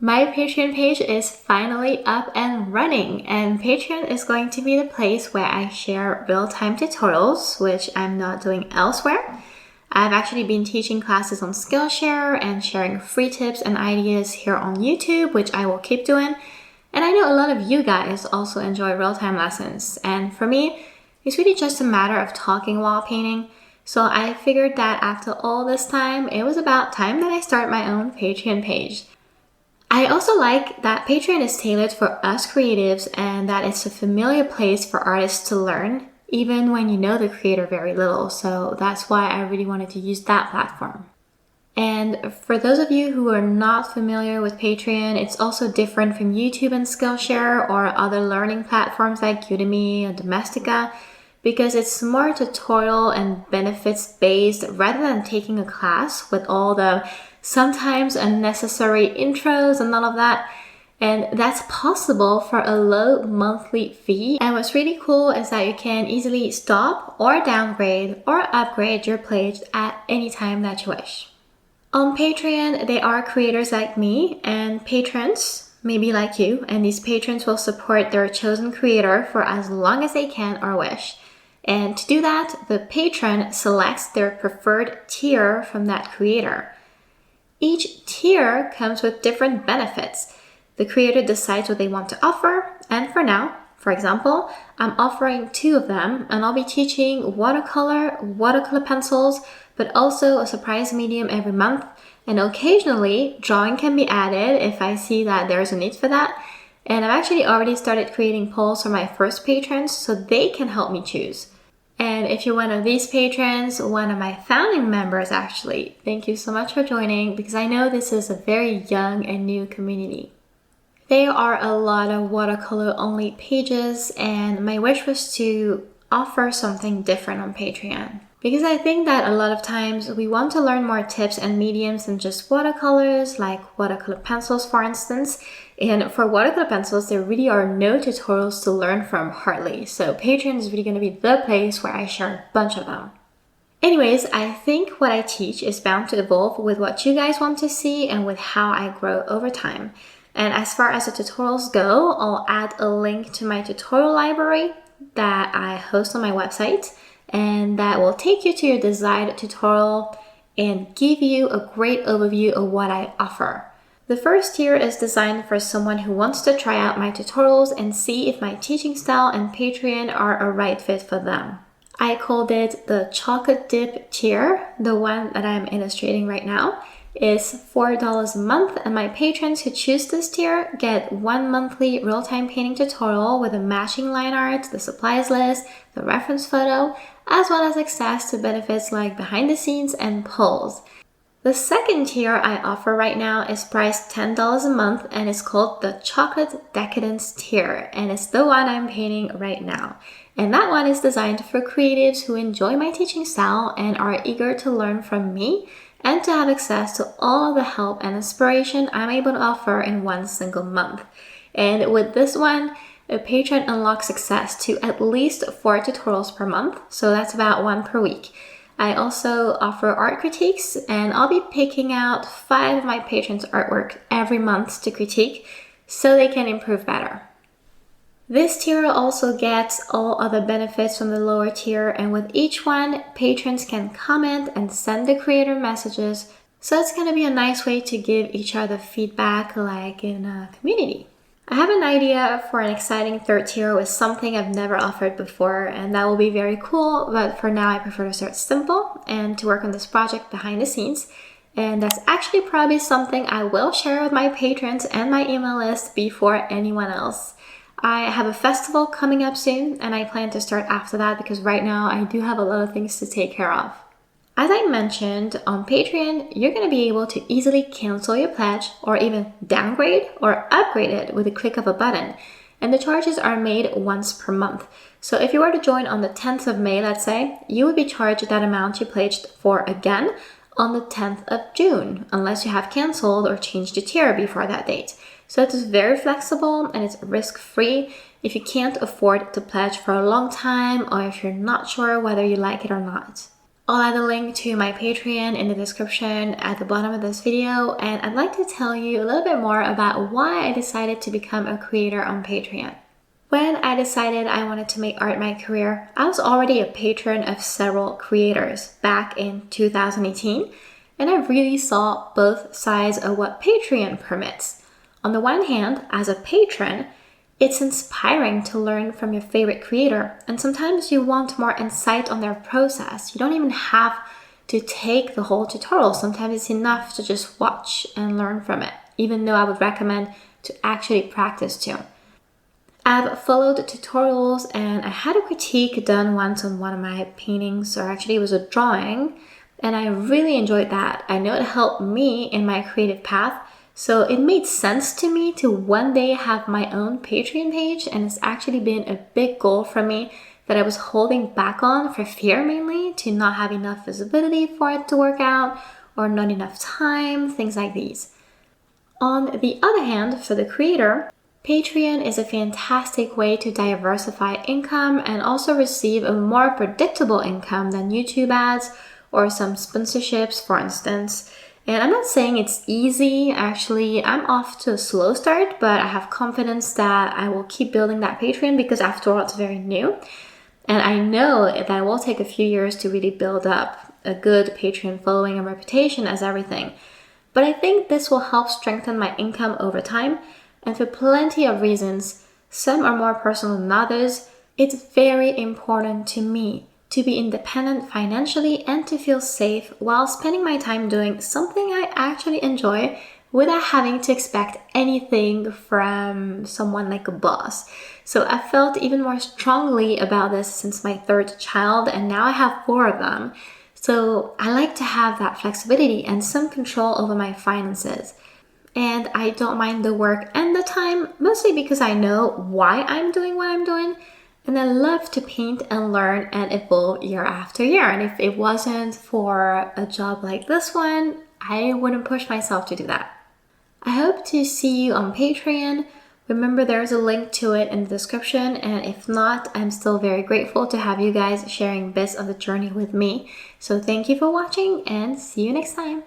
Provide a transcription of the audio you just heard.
My Patreon page is finally up and running, and Patreon is going to be the place where I share real-time tutorials, which I'm not doing elsewhere. I've actually been teaching classes on Skillshare and sharing free tips and ideas here on YouTube, which I will keep doing. And I know a lot of you guys also enjoy real-time lessons, and for me, it's really just a matter of talking while painting. So I figured that after all this time, it was about time that I start my own Patreon page. I also like that Patreon is tailored for us creatives and that it's a familiar place for artists to learn, even when you know the creator very little. So that's why I really wanted to use that platform. And for those of you who are not familiar with Patreon, it's also different from YouTube and Skillshare or other learning platforms like Udemy or Domestika, because it's more tutorial and benefits based rather than taking a class with all the sometimes unnecessary intros and all of that. And that's possible for a low monthly fee. And what's really cool is that you can easily stop or downgrade or upgrade your page at any time that you wish. On Patreon, there are creators like me and patrons, maybe like you, and these patrons will support their chosen creator for as long as they can or wish. And to do that, the patron selects their preferred tier from that creator. Each tier comes with different benefits. The creator decides what they want to offer, and for now, for example, I'm offering 2 of them, and I'll be teaching watercolor pencils, but also a surprise medium every month, and occasionally drawing can be added if I see that there's a need for that. And I've actually already started creating polls for my first patrons so they can help me choose. And if you're one of these patrons, one of my founding members actually, thank you so much for joining, because I know this is a very young and new community. There are a lot of watercolor only pages, and my wish was to offer something different on Patreon. Because I think that a lot of times we want to learn more tips and mediums than just watercolors, like watercolor pencils for instance. And for watercolor pencils, there really are no tutorials to learn from hardly. So Patreon is really going to be the place where I share a bunch of them. Anyways, I think what I teach is bound to evolve with what you guys want to see and with how I grow over time. And as far as the tutorials go, I'll add a link to my tutorial library that I host on my website, and that will take you to your desired tutorial and give you a great overview of what I offer. The first tier is designed for someone who wants to try out my tutorials and see if my teaching style and Patreon are a right fit for them. I called it the chocolate dip tier. The one that I'm illustrating right now is $4 a month, and my patrons who choose this tier get 1 monthly real-time painting tutorial with a matching line art, the supplies list, the reference photo, as well as access to benefits like behind the scenes and polls. The second tier I offer right now is priced $10 a month, and it's called the Chocolate Decadence tier, and it's the one I'm painting right now. And that one is designed for creatives who enjoy my teaching style and are eager to learn from me and to have access to all the help and inspiration I'm able to offer in 1 single month. And with this one, a patron unlocks access to at least 4 tutorials per month, so that's about 1 per week. I also offer art critiques, and I'll be picking out 5 of my patrons' artwork every month to critique so they can improve better. This tier also gets all other benefits from the lower tier, and with each one, patrons can comment and send the creator messages, so it's going to be a nice way to give each other feedback like in a community. I have an idea for an exciting third tier with something I've never offered before, and that will be very cool, but for now I prefer to start simple and to work on this project behind the scenes. And that's actually probably something I will share with my patrons and my email list before anyone else. I have a festival coming up soon, and I plan to start after that because right now I do have a lot of things to take care of. As I mentioned, on Patreon, you're going to be able to easily cancel your pledge or even downgrade or upgrade it with a click of a button. And the charges are made once per month. So if you were to join on the 10th of May, let's say, you would be charged that amount you pledged for again on the 10th of June, unless you have canceled or changed your tier before that date. So it is very flexible and it's risk-free if you can't afford to pledge for a long time or if you're not sure whether you like it or not. I'll add a link to my Patreon in the description at the bottom of this video, and I'd like to tell you a little bit more about why I decided to become a creator on Patreon. When I decided I wanted to make art my career, I was already a patron of several creators back in 2018, and I really saw both sides of what Patreon permits. On the one hand, as a patron, it's inspiring to learn from your favorite creator, and sometimes you want more insight on their process. You don't even have to take the whole tutorial. Sometimes it's enough to just watch and learn from it, even though I would recommend to actually practice too. I've followed tutorials, and I had a critique done once on one of my paintings, or actually it was a drawing, and I really enjoyed that. I know it helped me in my creative path. So it made sense to me to one day have my own Patreon page, and it's actually been a big goal for me that I was holding back on for fear, mainly to not have enough visibility for it to work out or not enough time, things like these. On the other hand, for the creator, Patreon is a fantastic way to diversify income and also receive a more predictable income than YouTube ads or some sponsorships, for instance. And I'm not saying it's easy. Actually, I'm off to a slow start, but I have confidence that I will keep building that Patreon because after all, it's very new. And I know that it will take a few years to really build up a good Patreon following and reputation as everything. But I think this will help strengthen my income over time. And for plenty of reasons, some are more personal than others, it's very important to me to be independent financially and to feel safe while spending my time doing something I actually enjoy without having to expect anything from someone like a boss. So I felt even more strongly about this since my third child, and now I have 4 of them. So I like to have that flexibility and some control over my finances. And I don't mind the work and the time, mostly because I know why I'm doing what I'm doing. And I love to paint and learn and evolve year after year. And if it wasn't for a job like this one, I wouldn't push myself to do that. I hope to see you on Patreon. Remember, there's a link to it in the description. And if not, I'm still very grateful to have you guys sharing bits of the journey with me. So thank you for watching and see you next time.